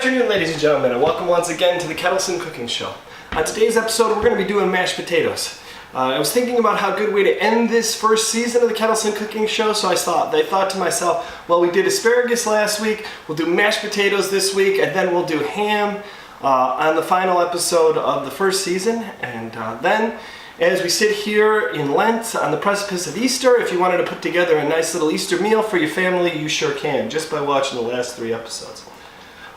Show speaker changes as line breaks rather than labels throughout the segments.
afternoon, ladies and gentlemen, and welcome once again to the Kettleson Cooking Show. On today's episode, we're going to be doing mashed potatoes. I was thinking about how good way to end this first season of the Kettleson Cooking Show, so I thought to myself, well, we did asparagus last week, we'll do mashed potatoes this week, and then we'll do ham on the final episode of the first season. And then, as we sit here in Lent on the precipice of Easter, if you wanted to put together a nice little Easter meal for your family, you sure can, just by watching the last 3 episodes.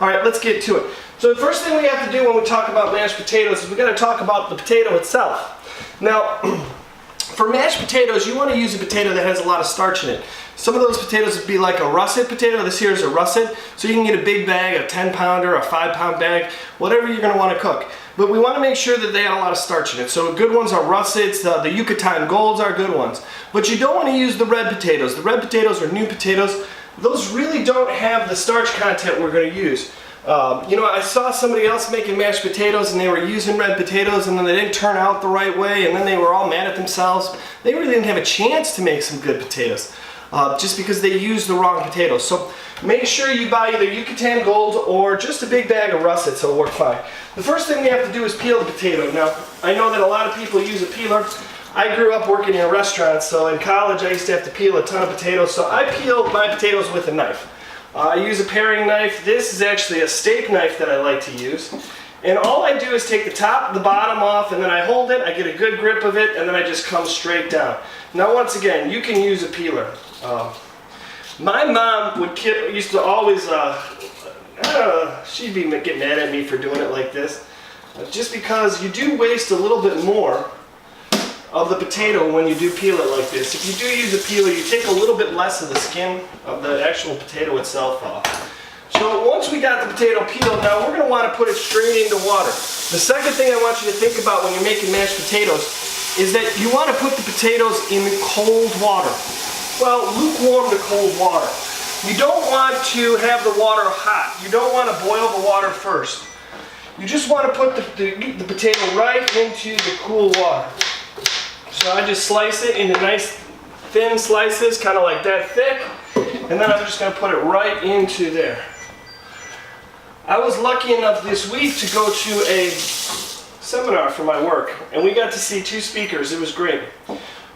All right, let's get to it. So the first thing we have to do when we talk about mashed potatoes is we got to talk about the potato itself. Now, for mashed potatoes, you want to use a potato that has a lot of starch in it. Some of those potatoes would be like a russet potato. This here is a russet. So you can get a big bag, a 10-pounder, a 5-pound bag, whatever you're going to want to cook. But we want to make sure that they have a lot of starch in it. So good ones are russets, the Yucatan Golds are good ones. But you don't want to use the red potatoes. The red potatoes are new potatoes. Those really don't have the starch content we're going to use. I saw somebody else making mashed potatoes and they were using red potatoes and then they didn't turn out the right way and then they were all mad at themselves. They really didn't have a chance to make some good potatoes just because they used the wrong potatoes. So make sure you buy either Yucatan Gold or just a big bag of russets, so it'll work fine. The first thing we have to do is peel the potato. Now, I know that a lot of people use a peeler. I grew up working in a restaurant, so in college I used to have to peel a ton of potatoes, so I peel my potatoes with a knife. I use a paring knife. This is actually a steak knife that I like to use. And all I do is take the top, the bottom off, and then I hold it, I get a good grip of it, and then I just come straight down. Now once again, you can use a peeler. My mom used to always, she'd be getting mad at me for doing it like this. Just because you do waste a little bit more of the potato when you do peel it like this. If you do use a peeler, you take a little bit less of the skin of the actual potato itself off. So once we got the potato peeled, now we're going to want to put it straight into water. The second thing I want you to think about when you're making mashed potatoes is that you want to put the potatoes in cold water. Well, lukewarm to cold water. You don't want to have the water hot. You don't want to boil the water first. You just want to put the potato right into the cool water. So I just slice it into nice thin slices, kind of like that thick, and then I'm just going to put it right into there. I was lucky enough this week to go to a seminar for my work, and we got to see 2 speakers. It was great.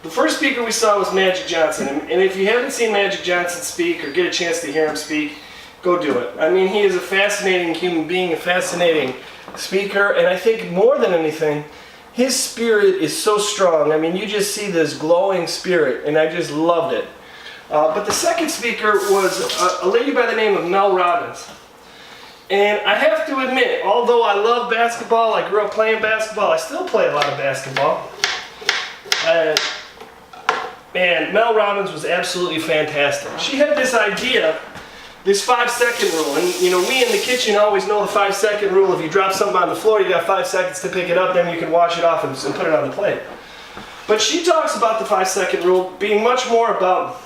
The first speaker we saw was Magic Johnson, and if you haven't seen Magic Johnson speak or get a chance to hear him speak, go do it. I mean, he is a fascinating human being, a fascinating speaker, and I think more than anything, his spirit is so strong. I mean, you just see this glowing spirit, and I just loved it. But the second speaker was a lady by the name of Mel Robbins. And I have to admit, although I love basketball, I grew up playing basketball, I still play a lot of basketball. Man, Mel Robbins was absolutely fantastic. She had this idea, this 5-second rule, and we in the kitchen always know the 5-second rule. If you drop something on the floor, you got 5 seconds to pick it up, then you can wash it off and put it on the plate. But she talks about the 5-second rule being much more about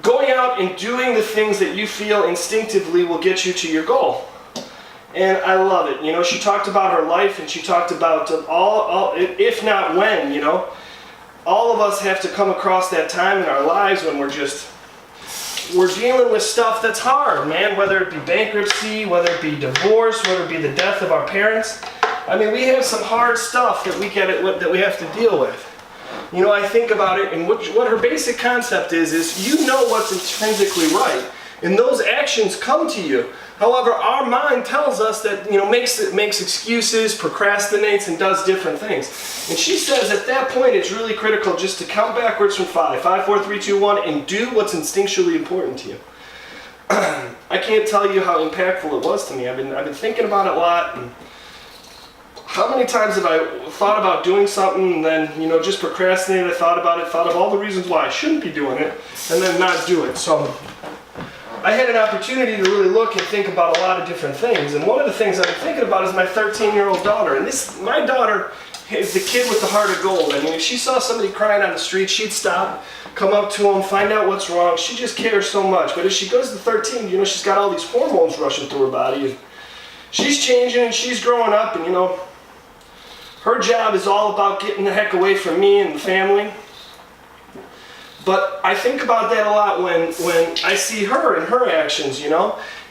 going out and doing the things that you feel instinctively will get you to your goal. And I love it. She talked about her life, and she talked about all if not when, all of us have to come across that time in our lives when we're dealing with stuff that's hard, man, whether it be bankruptcy, whether it be divorce, whether it be the death of our parents. I mean, we have some hard stuff that we have to deal with. I think about it, and what her basic concept is you know what's intrinsically right, and those actions come to you. However, our mind tells us that, makes excuses, procrastinates, and does different things. And she says at that point it's really critical just to count backwards from 5. 5, 4, 3, 2, 1, and do what's instinctually important to you. I can't tell you how impactful it was to me. I've been thinking about it a lot. And how many times have I thought about doing something and then, just procrastinated, I thought about it, thought of all the reasons why I shouldn't be doing it, and then not do it. So I had an opportunity to really look and think about a lot of different things, and one of the things I've been thinking about is my 13-year-old daughter. And my daughter is the kid with the heart of gold. I mean, if she saw somebody crying on the street, she'd stop, come up to them, find out what's wrong. She just cares so much. But as she goes to 13, she's got all these hormones rushing through her body, and she's changing and she's growing up, and her job is all about getting the heck away from me and the family. But I think about that a lot when I see her and her actions,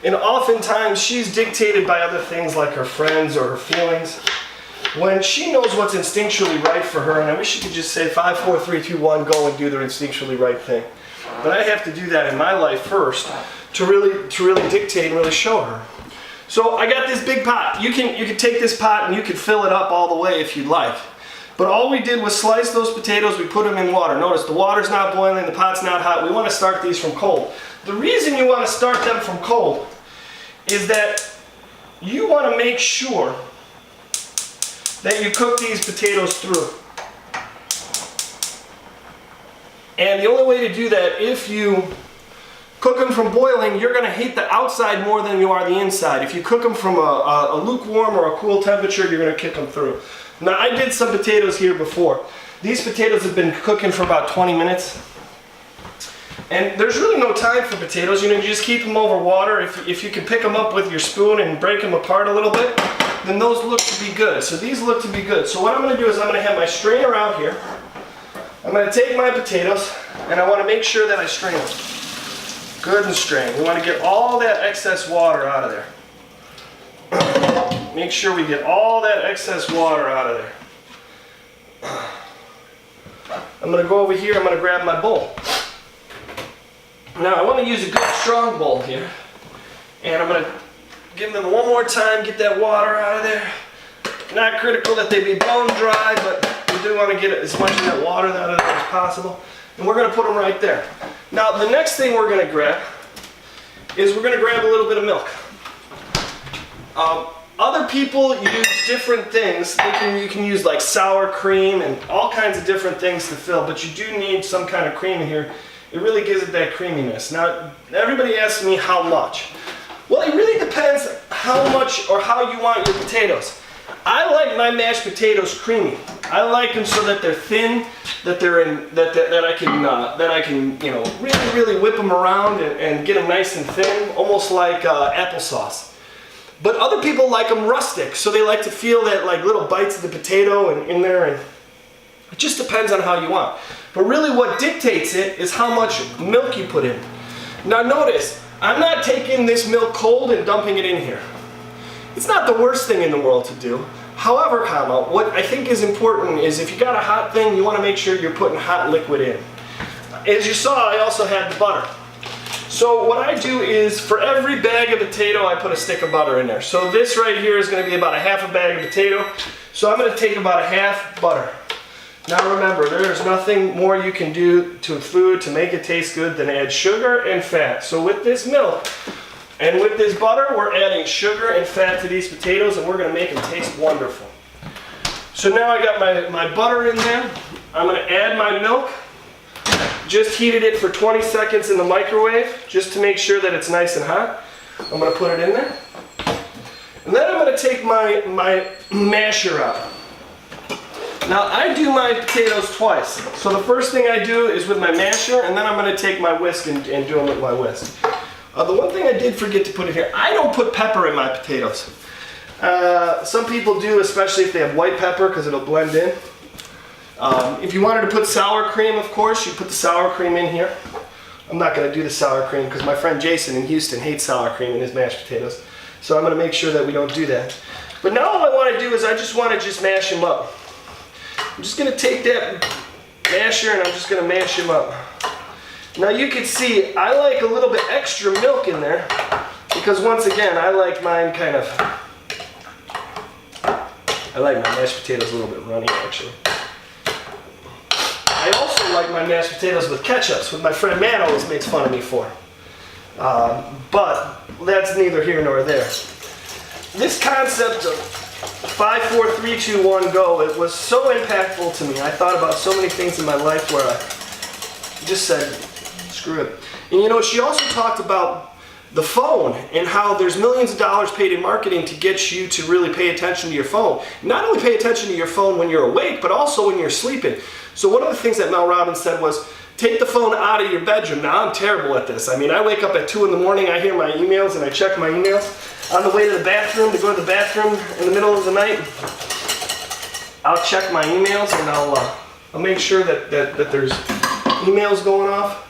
And oftentimes she's dictated by other things like her friends or her feelings. When she knows what's instinctually right for her, and I wish she could just say 5, 4, 3, 2, 1, go and do the instinctually right thing. But I have to do that in my life first to really dictate and really show her. So I got this big pot. You can take this pot and you can fill it up all the way if you'd like. But all we did was slice those potatoes, we put them in water. Notice the water's not boiling, the pot's not hot. We want to start these from cold. The reason you want to start them from cold is that you want to make sure that you cook these potatoes through. And the only way to do that, if you cook them from boiling, you're going to heat the outside more than you are the inside. If you cook them from a lukewarm or a cool temperature, you're going to kick them through. Now, I did some potatoes here before. These potatoes have been cooking for about 20 minutes. And there's really no time for potatoes. You know, you just keep them over water. If you can pick them up with your spoon and break them apart a little bit, then those look to be good. So these look to be good. So what I'm going to do is I'm going to have my strainer out here. I'm going to take my potatoes and I want to make sure that I strain them. Good and strain. We want to get all that excess water out of there. Make sure we get all that excess water out of there. I'm going to go over here, I'm going to grab my bowl. Now I want to use a good strong bowl here. And I'm going to give them one more time, get that water out of there. Not critical that they be bone dry, but we do want to get as much of that water out of there as possible. And we're going to put them right there. Now the next thing we're going to grab is we're going to grab a little bit of milk. Other people use different things. You can use like sour cream and all kinds of different things to fill, but you do need some kind of cream in here. It really gives it that creaminess. Now, everybody asks me how much. Well, it really depends how much or how you want your potatoes. I like my mashed potatoes creamy. I like them so that they're thin, that I can you know really whip them around and get them nice and thin, almost like applesauce. But other people like them rustic, so they like to feel that like little bites of the potato and in there, and it just depends on how you want. But really what dictates it is how much milk you put in. Now notice, I'm not taking this milk cold and dumping it in here. It's not the worst thing in the world to do. However, what I think is important is if you got a hot thing, you want to make sure you're putting hot liquid in. As you saw, I also had the butter. So what I do is, for every bag of potato, I put a stick of butter in there. So this right here is going to be about a half a bag of potato. So I'm going to take about a half butter. Now remember, there's nothing more you can do to food to make it taste good than add sugar and fat. So with this milk and with this butter, we're adding sugar and fat to these potatoes, and we're going to make them taste wonderful. So now I got my butter in there. I'm going to add my milk. Just heated it for 20 seconds in the microwave, just to make sure that it's nice and hot. I'm going to put it in there. And then I'm going to take my masher out. Now I do my potatoes twice. So the first thing I do is with my masher, and then I'm going to take my whisk and do them with my whisk. The one thing I did forget to put in here, I don't put pepper in my potatoes. Some people do, especially if they have white pepper, because it'll blend in. If you wanted to put sour cream, of course, you put the sour cream in here. I'm not going to do the sour cream because my friend Jason in Houston hates sour cream in his mashed potatoes. So I'm going to make sure that we don't do that. But now all I want to do is I just want to mash them up. I'm just going to take that masher and I'm just going to mash them up. Now you can see I like a little bit extra milk in there because once again I like mine I like my mashed potatoes a little bit runny actually. I also like my mashed potatoes with ketchup, what my friend Man always makes fun of me for. But that's neither here nor there. This concept of 5, 4, 3, 2, 1, go, it was so impactful to me. I thought about so many things in my life where I just said, screw it. And you know, she also talked about the phone and how there's millions of dollars paid in marketing to get you to really pay attention to your phone. Not only pay attention to your phone when you're awake, but also when you're sleeping. So one of the things that Mel Robbins said was, take the phone out of your bedroom. Now I'm terrible at this. I mean, I wake up at 2 in the morning, I hear my emails and I check my emails. On the way to the bathroom, to go to the bathroom in the middle of the night, I'll check my emails and I'll make sure that there's emails going off.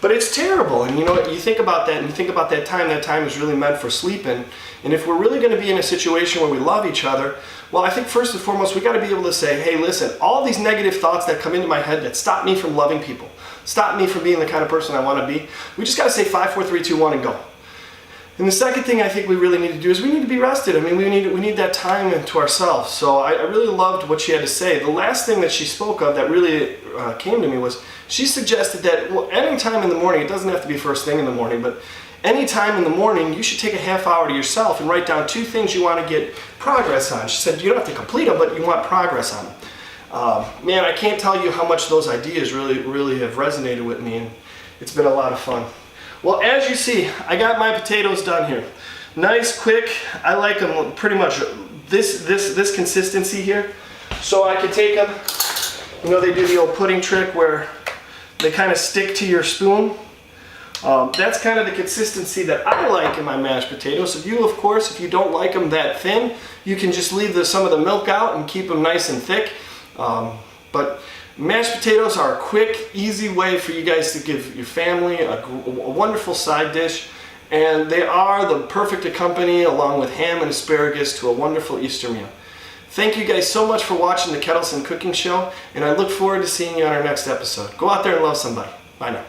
But it's terrible, and you know what, you think about that, and you think about that time is really meant for sleeping. And if we're really going to be in a situation where we love each other, well, I think first and foremost, we got to be able to say, hey, listen, all these negative thoughts that come into my head that stop me from loving people, stop me from being the kind of person I want to be, we just got to say 5, 4, 3, 2, 1 and go. And the second thing I think we really need to do is we need to be rested. I mean, we need that time to ourselves. So I really loved what she had to say. The last thing that she spoke of that really came to me was she suggested that, well, any time in the morning, it doesn't have to be first thing in the morning, but any time in the morning, you should take a half hour to yourself and write down 2 things you want to get progress on. She said you don't have to complete them, but you want progress on them. Man, I can't tell you how much those ideas really have resonated with me, and it's been a lot of fun. Well, as you see, I got my potatoes done here. Nice, quick. I like them pretty much this consistency here. So I can take them, you know, they do the old pudding trick where they kind of stick to your spoon. That's kind of the consistency that I like in my mashed potatoes. If you, of course, if you don't like them that thin, you can just leave some of the milk out and keep them nice and thick. But mashed potatoes are a quick, easy way for you guys to give your family a wonderful side dish, and they are the perfect accompaniment along with ham and asparagus to a wonderful Easter meal. Thank you guys so much for watching the Kettleson Cooking Show, and I look forward to seeing you on our next episode. Go out there and love somebody. Bye now.